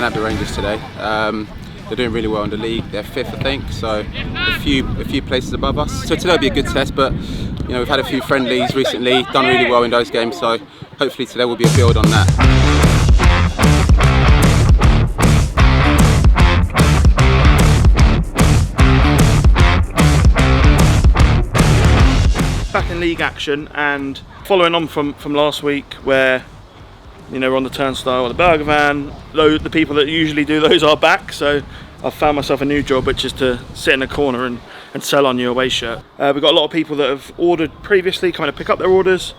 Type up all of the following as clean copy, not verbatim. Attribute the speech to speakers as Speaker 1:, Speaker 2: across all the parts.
Speaker 1: at the Rangers today. They're doing really well in the league. They're 5th, I think, so a few places above us. So today will be a good test, but you know, we've had a few friendlies recently, done really well in those games, so hopefully today will be a build on that.
Speaker 2: Back in league action, and following on from last week where, you know, we're on the turnstile or the burger van, the people that usually do those are back, so I've found myself a new job, which is to sit in a corner and sell our new away shirt. We've got a lot of people that have ordered previously coming to pick up their orders,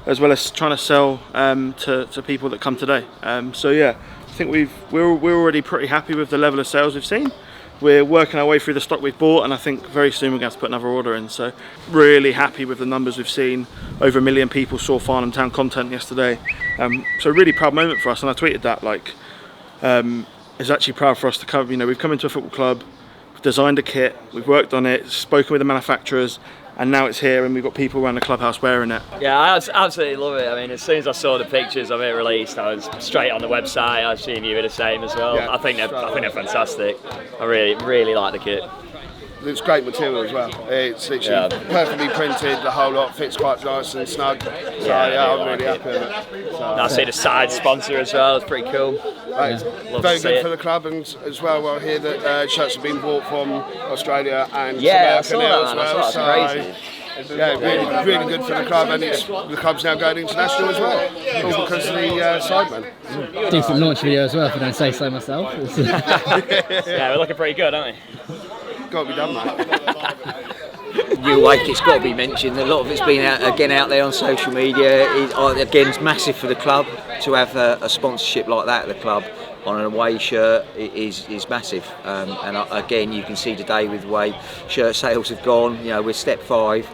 Speaker 2: as well as trying to sell to people that come today. So yeah, I think we're already pretty happy with the level of sales we've seen. We're working our way through the stock we've bought, and I think very soon we're going to have to put another order in. So really happy with the numbers we've seen. Over 1 million people saw Farnham Town content yesterday. So really proud moment for us, and I tweeted that, like, it's actually proud for us to come. You know, we've come into a football club, we've designed a kit, we've worked on it, spoken with the manufacturers, and now it's here and we've got people around the clubhouse wearing it.
Speaker 3: Yeah, I absolutely love it. I mean, as soon as I saw the pictures of it released, I was straight on the website. I assume you were the same as well. Yeah, I think they're fantastic. I really like the kit.
Speaker 4: It's great material as well. It's literally perfectly printed. The whole lot fits quite nice and snug. So yeah, I'm really happy with it. So,
Speaker 3: I see the side sponsor as well. It's pretty cool.
Speaker 4: It's very good for the club, and as well, we'll hear that shirts have been bought from Australia and America now as well.
Speaker 3: That's crazy.
Speaker 4: Yeah, really good for the club, and the club's now going international as well, all because of the Sidemen.
Speaker 5: Decent launch video as well, if I don't say so myself.
Speaker 3: Yeah, we're looking pretty good, aren't we?
Speaker 4: Got to be done, mate.
Speaker 6: New Wake, it's got to be mentioned. A lot of it's been out there on social media. It's massive for the club to have a sponsorship like that at the club on an away shirt. Is massive. And again, you can see today with the way shirt sales have gone. You know, with Step 5,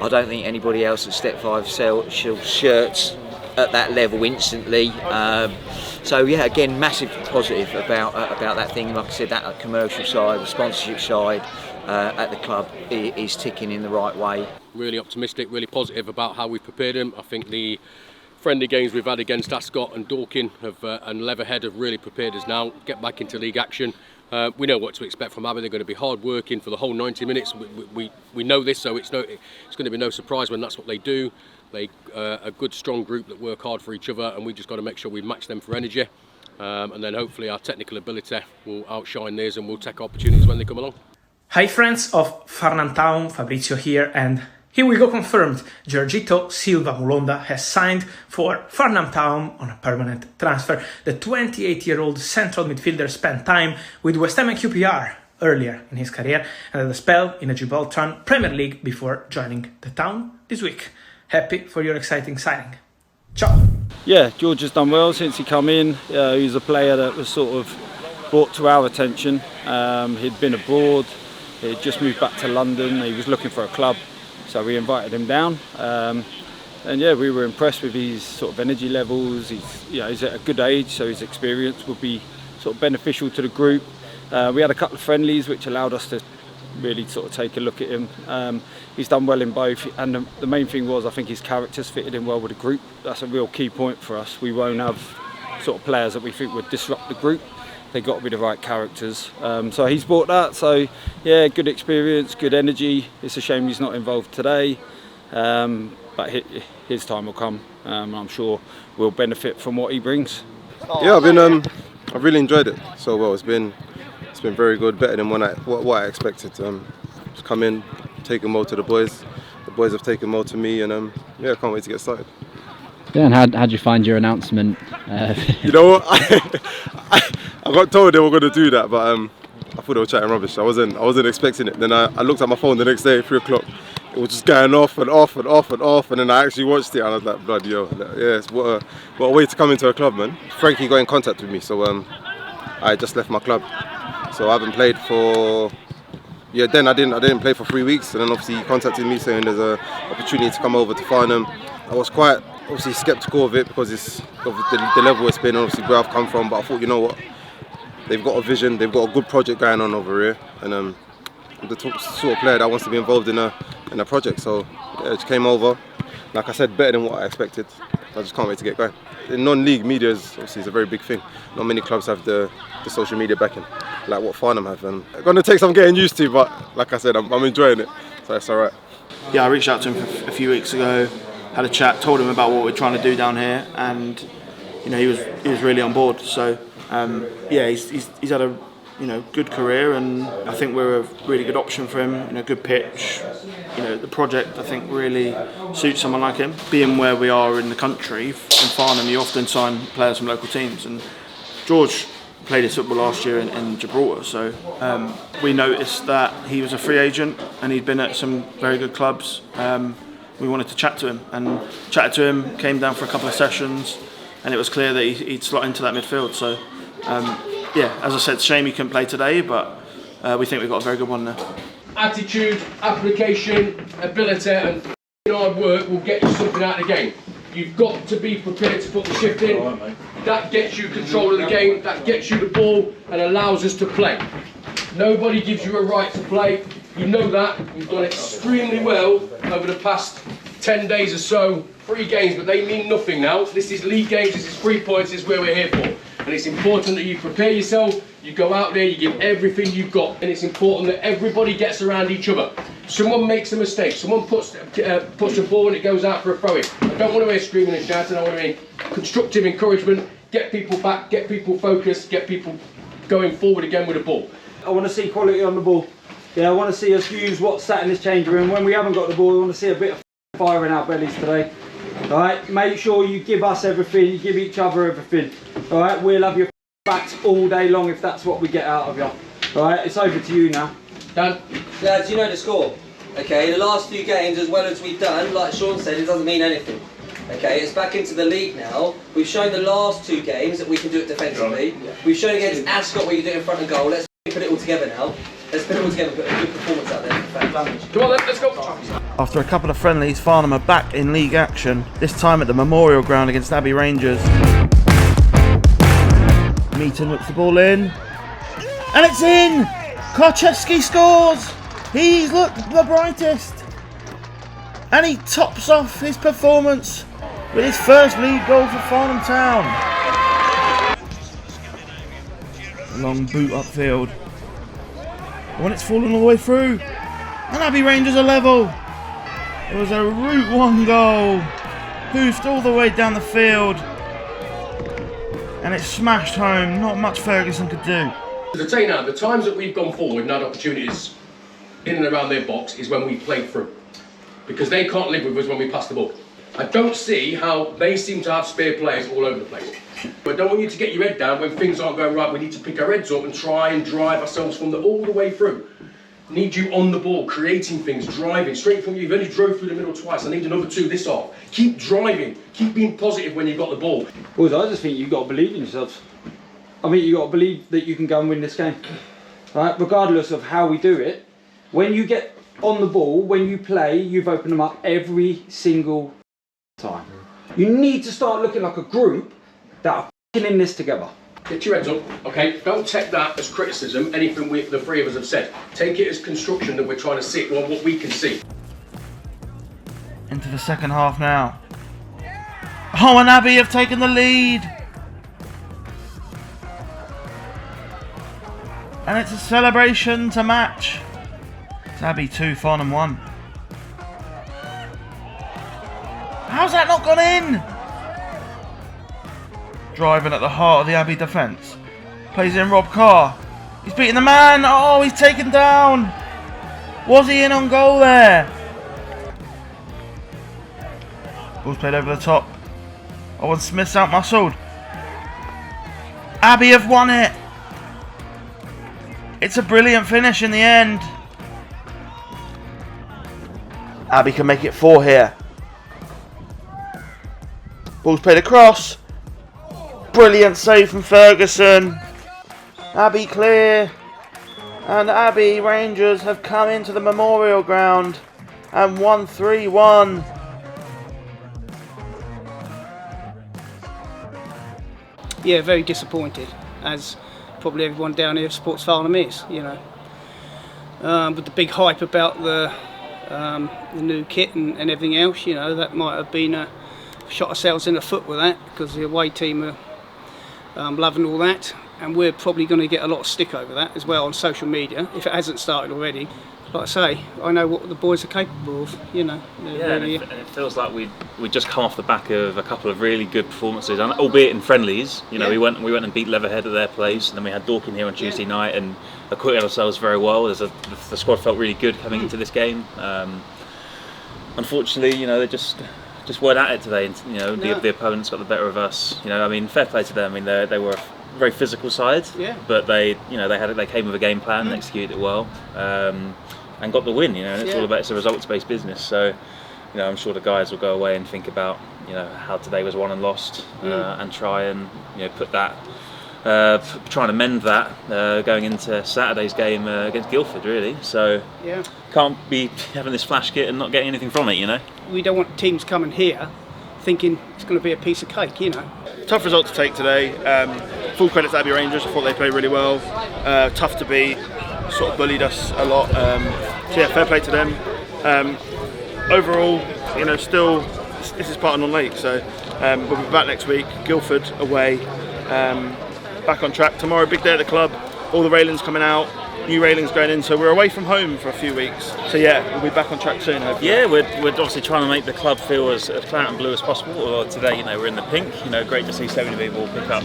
Speaker 6: I don't think anybody else at Step 5 sells shirts at that level instantly. So yeah, again, massive positive about that thing. Like I said, that commercial side, the sponsorship side at the club is ticking in the right way.
Speaker 7: Really optimistic, really positive about how we've prepared them. I think the friendly games we've had against Ascot and Dorking and Leatherhead have really prepared us now. Get back into league action. We know what to expect from Abbey. They're going to be hard working for the whole 90 minutes. We know this, so it's going to be no surprise when that's what they do. They a good strong group that work hard for each other, and we just got to make sure we match them for energy, and then hopefully our technical ability will outshine theirs, and we'll take opportunities when they come along.
Speaker 8: Hi friends of Farnham Town, Fabrizio here, and here we go confirmed. Giorgito Silva Mulonda has signed for Farnham Town on a permanent transfer. The 28-year-old central midfielder spent time with West Ham and QPR earlier in his career and had a spell in the Gibraltar Premier League before joining the town this week. Happy for your exciting signing. Ciao.
Speaker 9: Yeah, George has done well since he come in. He's a player that was sort of brought to our attention. He'd been abroad, he'd just moved back to London, he was looking for a club, so we invited him down. And yeah, we were impressed with his sort of energy levels. He's at a good age, so his experience would be sort of beneficial to the group. We had a couple of friendlies which allowed us to really sort of take a look at him. He's done well in both, and the main thing was I think his character's fitted in well with the group. That's a real key point for us. We won't have sort of players that we think would disrupt the group. They've got to be the right characters. So he's brought that, so yeah, good experience, good energy. It's a shame he's not involved today, but his time will come. I'm sure we'll benefit from what he brings.
Speaker 1: Yeah, I've really enjoyed it so well. It's been very good, better than what I expected. Just come in, take a more to the boys. The boys have taken more to me, and yeah, I can't wait to get started.
Speaker 5: Yeah, and how'd you find your announcement?
Speaker 1: You know what? I got told they were going to do that, but I thought they were chatting rubbish. I wasn't expecting it. Then I looked at my phone the next day at 3 o'clock. It was just going off and off and off and off, and then I actually watched it and I was like, bloody hell, yes, what a way to come into a club, man. Frankie got in contact with me, so I just left my club. So I haven't played for, then I didn't play for 3 weeks, and then obviously he contacted me saying there's an opportunity to come over to Farnham. I was quite obviously sceptical of it because it's of the level it's been, obviously where I've come from, but I thought, you know what, they've got a vision, they've got a good project going on over here, and I'm the sort of player that wants to be involved in a project. So yeah, it came over, like I said, better than what I expected. I just can't wait to get going. In non-league media is a very big thing. Not many clubs have the social media backing, like what Farnham have. And it's going to take some getting used to, but like I said, I'm enjoying it, so it's all right.
Speaker 2: Yeah, I reached out to him a few weeks ago, had a chat, told him about what we're trying to do down here, and he was really on board. So yeah, he's had a good career, and I think we're a really good option for him. Good pitch. The project I think really suits someone like him. Being where we are in the country, in Farnham, you often sign players from local teams, and George played his football last year in Gibraltar, so we noticed that he was a free agent and he'd been at some very good clubs. We wanted to chat to him, and chatted to him, came down for a couple of sessions, and it was clear that he'd slot into that midfield. So yeah, as I said, shame he couldn't play today, but we think we've got a very good one there.
Speaker 7: Attitude, application, ability and hard work will get you something out of the game. You've got to be prepared to put the shift in. That gets you control of the game, that gets you the ball and allows us to play. Nobody gives you a right to play. You know that. We've done extremely well over the past 10 days or so. 3 games, but they mean nothing now. This is league games, this is 3 points, this is where we're here for. And it's important that you prepare yourself, you go out there, you give everything you've got, and it's important that everybody gets around each other. Someone makes a mistake, someone puts a ball and it goes out for a throw-in. I don't want to hear screaming and shouting, I want to hear constructive encouragement, get people back, get people focused, get people going forward again with the ball.
Speaker 9: I want to see quality on the ball. Yeah, I want to see us use what's sat in this change room. When we haven't got the ball, I want to see a bit of fire in our bellies today. Alright, make sure you give us everything, you give each other everything. Alright, we'll have your backs all day long if that's what we get out of you. Alright, it's over to you now.
Speaker 7: Dan?
Speaker 10: Lads, you know the score. Okay, the last 2 games, as well as we've done, like Sean said, it doesn't mean anything. Okay, it's back into the league now. We've shown the last 2 games that we can do it defensively. We've shown against Ascot what you do in front of goal. Let's put it all together now. Let's put it all together, put a good performance out there.
Speaker 7: Come on then, let's go.
Speaker 2: After a couple of friendlies, Farnham are back in league action, this time at the Memorial Ground against Abbey Rangers. Meaton whips the ball in, and it's in! Karczewski scores! He's looked the brightest, and he tops off his performance with his first league goal for Farnham Town. A long boot upfield. When it's fallen all the way through, and Abbey Rangers are level. It was a Route 1 goal, boofed all the way down the field, and it smashed home. Not much Ferguson could do.
Speaker 7: To tell you now, the times that we've gone forward and had opportunities in and around their box is when we played through, because they can't live with us when we pass the ball. I don't see how they seem to have spare players all over the place. But I don't want you to get your head down when things aren't going right. We need to pick our heads up and try and drive ourselves from all the way through. Need you on the ball, creating things, driving straight from you. You've only drove through the middle twice. I need another 2 this off. Keep driving. Keep being positive when you've got the ball.
Speaker 9: Boys, I just think you've got to believe in yourselves. I mean, you've got to believe that you can go and win this game. Right? Regardless of how we do it, when you get on the ball, when you play, you've opened them up every single time. You need to start looking like a group that are in this together.
Speaker 7: Get your heads up, okay? Don't take that as criticism, anything the 3 of us have said. Take it as construction that we're trying to see, well, what we can see.
Speaker 2: Into the second half now. Oh, and Abbey have taken the lead. And it's a celebration to match. It's Abbey 2, Farnham 1. How's that not gone in? Driving at the heart of the Abbey defence. Plays in Rob Carr. He's beating the man. Oh, he's taken down. Was he in on goal there? Ball's played over the top. Owen Smith's out muscled. Abbey have won it. It's a brilliant finish in the end. Abbey can make it 4 here. Ball's played across. Brilliant save from Ferguson. Abbey clear. And Abbey Rangers have come into the Memorial Ground and won 3-1.
Speaker 11: Yeah, very disappointed, as probably everyone down here supports Farnham is, you know. With the big hype about the new kit and everything else, you know, that might have been a shot ourselves in the foot with that because the away team are loving all that, and we're probably going to get a lot of stick over that as well on social media if it hasn't started already. Like I say, I know what the boys are capable of, you know.
Speaker 12: Really, and it feels like we just come off the back of a couple of really good performances, and albeit in friendlies. You know, we went and beat Leatherhead at their place, and then we had Dorking here on Tuesday night and acquitted ourselves very well. The squad felt really good coming into this game. Unfortunately, you know, they just weren't at it today. And, you know, the opponents got the better of us. You know, I mean, fair play to them. I mean, they were a very physical side, but they came with a game plan and executed it well. And got the win, you know, and it's all about, it's a results-based business. So, you know, I'm sure the guys will go away and think about, you know, how today was won and lost, and try and, you know, put that, trying to mend that going into Saturday's game against Guildford, really. So, can't be having this flash kit and not getting anything from it, you know.
Speaker 11: We don't want teams coming here thinking it's going to be a piece of cake, you know.
Speaker 2: Tough result to take today. Full credit to Abbey Rangers. I thought they played really well. Tough to beat. Sort of bullied us a lot. So yeah, fair play to them. Overall, you know, still this is part of non-league, so we'll be back next week. Guildford away, back on track. Tomorrow, big day at the club. All the railings coming out, new railings going in. So we're away from home for a few weeks. So yeah, we'll be back on track soon. Hopefully.
Speaker 12: Yeah, we're obviously trying to make the club feel as claret and blue as possible. Although today, you know, we're in the pink. You know, great to see so many people pick up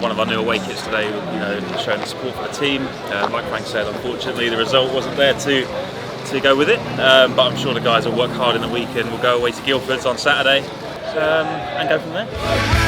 Speaker 12: one of our new away kits today. You know, showing the support for the team. Like Frank said, unfortunately the result wasn't there to go with it. But I'm sure the guys will work hard in the week and we'll go away to Guildford on Saturday and go from there.